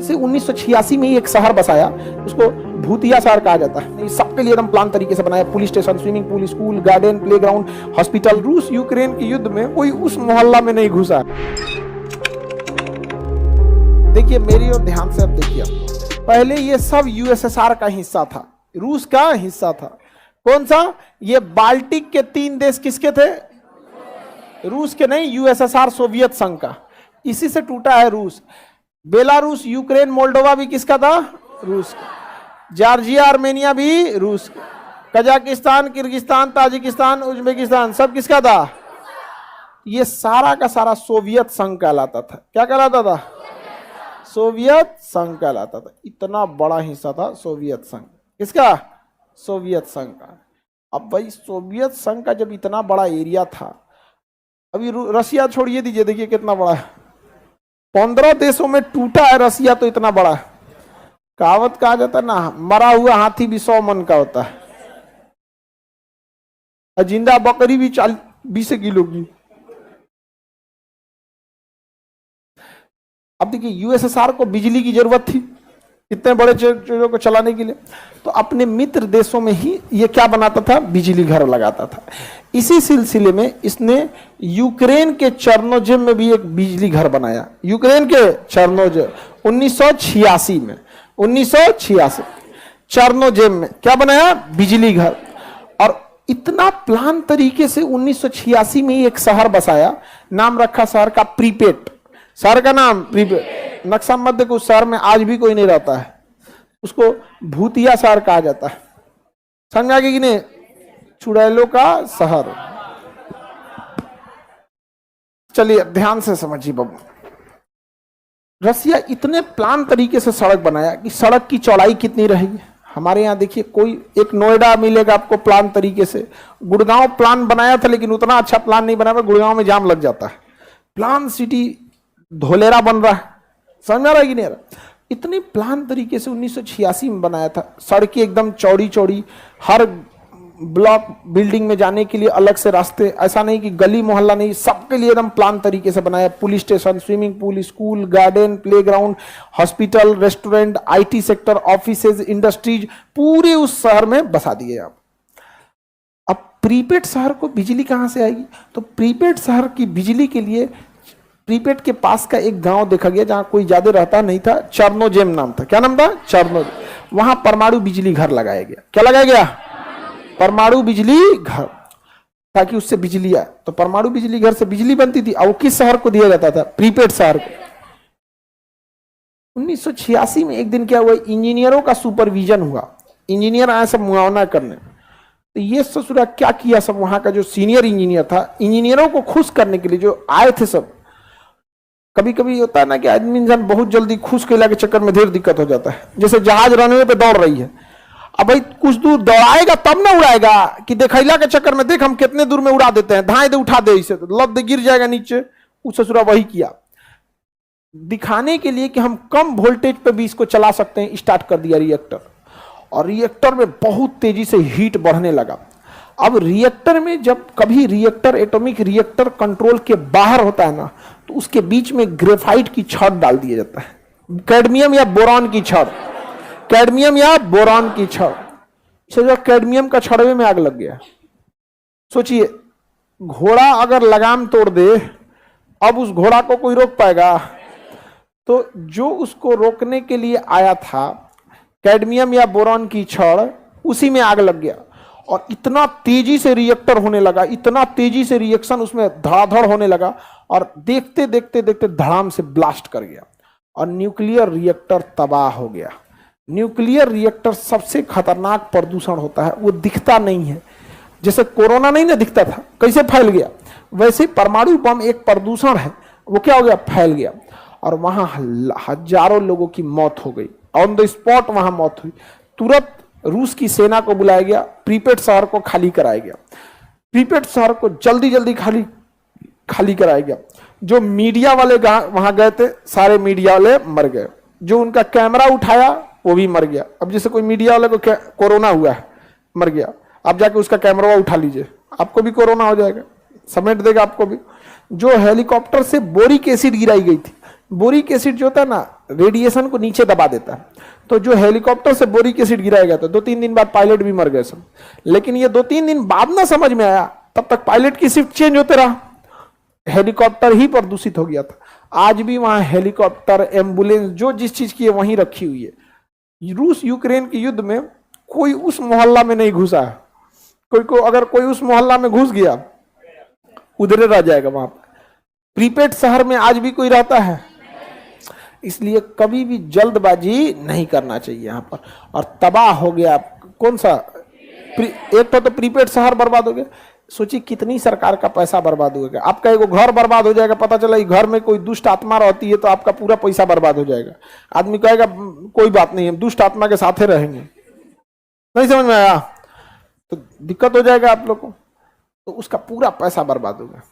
से 1986 में ही एक शहर बसाया, उसको भूतिया शहर कहा जाता है। सबके लिए एकदम प्लान तरीके से बनाया, police station, swimming pool, school, garden, playground, hospital. रूस यूक्रेन के युद्ध में कोई उस मोहल्ला में नहीं घुसा। देखिए मेरी और ध्यान से अब देखिए, पहले ये सब यूएसएसआर का हिस्सा था, रूस का हिस्सा था। कौन सा? ये बाल्टिक के 3 देश किसके थे? रूस के नहीं, यूएसएसआर, सोवियत संघ का। इसी से टूटा है रूस। बेलारूस, यूक्रेन, मोल्डोवा भी किसका था? रूस का। जॉर्जिया, आर्मेनिया भी रूस का। कजाकिस्तान, किर्गिस्तान, ताजिकिस्तान, उज्बेकिस्तान सब किसका था? ये सारा का सारा सोवियत संघ कहलाता था। क्या कहलाता था? सोवियत संघ कहलाता था। इतना बड़ा हिस्सा था सोवियत संघ। किसका? सोवियत संघ का। अब भाई सोवियत संघ का जब इतना बड़ा एरिया था, अभी रसिया छोड़िए दीजिए, देखिए कितना बड़ा है। 15 देशों में टूटा है रसिया, तो इतना बड़ा है। कहावत कहा जाता है ना, मरा हुआ हाथी भी 100 मन का होता है, जिंदा बकरी भी 20 किलो की। अब देखिए यूएसएसआर को बिजली की जरूरत थी इतने बड़े चीजों को चलाने के लिए, तो अपने मित्र देशों में ही ये क्या बनाता था? बिजली घर लगाता था। इसी सिलसिले में इसने यूक्रेन के चर्नोजेव में भी एक बिजली घर बनाया। यूक्रेन के चर्नोजेव 1986 में, 1986 चर्नोजेव में क्या बनाया? बिजली घर। और इतना प्लान तरीके से 1986 में ही एक शहर बसाया, नाम रखा शहर का प्रीपेट। शहर का नाम प्रीपेट। नक्शा मध्य को उस शहर में आज भी कोई नहीं रहता है, उसको भूतिया शहर कहा जाता है। समझ आ गया कि नहीं? चुड़ैलों का शहर। चलिए ध्यान से समझिए बाबू, रसिया इतने प्लान तरीके से सड़क बनाया कि सड़क की चौड़ाई कितनी रहेगी। हमारे यहाँ देखिए कोई एक नोएडा मिलेगा आपको प्लान तरीके से। गुड़गांव प्लान बनाया था लेकिन उतना अच्छा प्लान नहीं बनाया, गुड़गांव में जाम लग जाता है। प्लान सिटी धोलेरा बन रहा है, समझ में आ रहा है कि नहीं आ रहा? इतनी प्लान तरीके से 1986 में बनाया था। सड़कें एकदम चौड़ी चौड़ी, हर ब्लॉक बिल्डिंग में जाने के लिए अलग से रास्ते, ऐसा नहीं कि गली मोहल्ला नहीं, सबके लिए एकदम प्लान तरीके से बनाया। Police station, swimming pool, school, garden, playground, hospital, restaurant, IT sector, offices, industries पूरे उस शहर में बसा दिए आप। अब प्रीपेड शहर को बिजली कहां से आएगी? तो प्रीपेड शहर की बिजली के लिए प्रीपेड के पास का एक गांव देखा गया जहां कोई ज्यादा रहता नहीं था, चर्नोजेम नाम था। क्या नाम था? चर्नोजेम। वहां परमाणु बिजली घर लगाया गया। क्या लगाया गया? परमाणु बिजली घर, ताकि उससे बिजली आए। तो परमाणु बिजली घर से बिजली बनती थी। और वो किस शहर को दिया जाता था? प्रीपेड शहर को। 1986 में एक दिन क्या हुआ, इंजीनियरों का सुपरविजन हुआ। इंजीनियर आए सब मुआवना करने, तो ये ससुरा क्या किया, सब वहां का जो सीनियर इंजीनियर था, इंजीनियरों को खुश करने के लिए जो आए थे सब। कभी कभी होता है ना कि आदमी इंसान बहुत जल्दी खुश कैला के चक्कर में ढेर दिक्कत हो जाता है। जैसे जहाज रनवे पे दौड़ रही है, अब भाई कुछ दूर दौड़ाएगा तब ना उड़ाएगा, कि देखैला के चक्कर में देख हम कितने दूर में उड़ा देते हैं, धाए दे उठा दे, इसे तो लब दे गिर जाएगा नीचे। उस ससुरा वही किया, दिखाने के लिए कि हम कम वोल्टेज पे भी इसको चला सकते हैं। स्टार्ट कर दिया रिएक्टर, और रिएक्टर में बहुत तेजी से हीट बढ़ने लगा। अब रिएक्टर में जब कभी रिएक्टर एटॉमिक रिएक्टर कंट्रोल के बाहर होता है ना, तो उसके बीच में ग्रेफाइट की छड़ डाल दिया जाता है, कैडमियम या बोरॉन की छड़, कैडमियम या बोरॉन की छड़। जो कैडमियम का छड़वे में आग लग गया। सोचिए, घोड़ा अगर लगाम तोड़ दे, अब उस घोड़ा को कोई रोक पाएगा? तो जो उसको रोकने के लिए आया था कैडमियम या बोरॉन की छड़, उसी में आग लग गया। और इतना तेजी से रिएक्टर होने लगा, इतना तेजी से रिएक्शन उसमें धड़ाधड़ होने लगा, और देखते देखते देखते धड़ाम से ब्लास्ट कर गया, और न्यूक्लियर रिएक्टर तबाह हो गया। न्यूक्लियर रिएक्टर सबसे खतरनाक प्रदूषण होता है, वो दिखता नहीं है। जैसे कोरोना नहीं ना दिखता था, कैसे फैल गया, वैसे परमाणु बम एक प्रदूषण है, वो क्या हो गया? फैल गया। और वहां हजारों लोगों की मौत हो गई, ऑन द स्पॉट वहां मौत हुई। तुरंत रूस की सेना को बुलाया गया, प्रीपेड शहर को खाली कराया गया। प्रीपेड शहर को जल्दी जल्दी खाली कराया गया। जो मीडिया वाले वहां गए थे, सारे मीडिया वाले मर गए। जो उनका कैमरा उठाया वो भी मर गया। अब जैसे कोई मीडिया वाले को कोरोना हुआ है, मर गया, आप जाके उसका कैमरा उठा लीजिए, आपको भी कोरोना हो जाएगा, समेट देगा आपको भी। जो हेलीकॉप्टर से बोरिक एसिड गिराई गई थी, बोरिक एसिड जो होता है ना, रेडिएशन को नीचे दबा देता है। तो जो हेलीकॉप्टर से बोरिक एसिड गिराया गया था, 2-3 दिन बाद पायलट भी मर गए सब। लेकिन ये 2-3 दिन बाद ना समझ में आया, तब तक पायलट की शिफ्ट चेंज होते रहा, हेलीकॉप्टर ही प्रदूषित हो गया था। आज भी वहां हेलीकॉप्टर, एम्बुलेंस, जो जिस चीज की है वहीं रखी हुई है। रूस यूक्रेन के युद्ध में कोई उस मोहल्ला में नहीं घुसा है। अगर कोई उस मोहल्ला में घुस गया, उधरे रह जाएगा वहां पर। प्रीपेड शहर में आज भी कोई रहता है? इसलिए कभी भी जल्दबाजी नहीं करना चाहिए यहां पर। और तबाह हो गया कौन सा, एक तो प्रीपेड शहर बर्बाद हो गया। सोचिए कितनी सरकार का पैसा बर्बाद हो गया। आपका एगो घर बर्बाद हो जाएगा, पता चला घर में कोई दुष्ट आत्मा रहती है, तो आपका पूरा पैसा बर्बाद हो जाएगा। आदमी कहेगा कोई बात नहीं, हम दुष्ट आत्मा के साथ ही रहेंगे। नहीं समझ में आया? तो दिक्कत हो जाएगा आप लोग को, तो उसका पूरा पैसा बर्बाद होगा।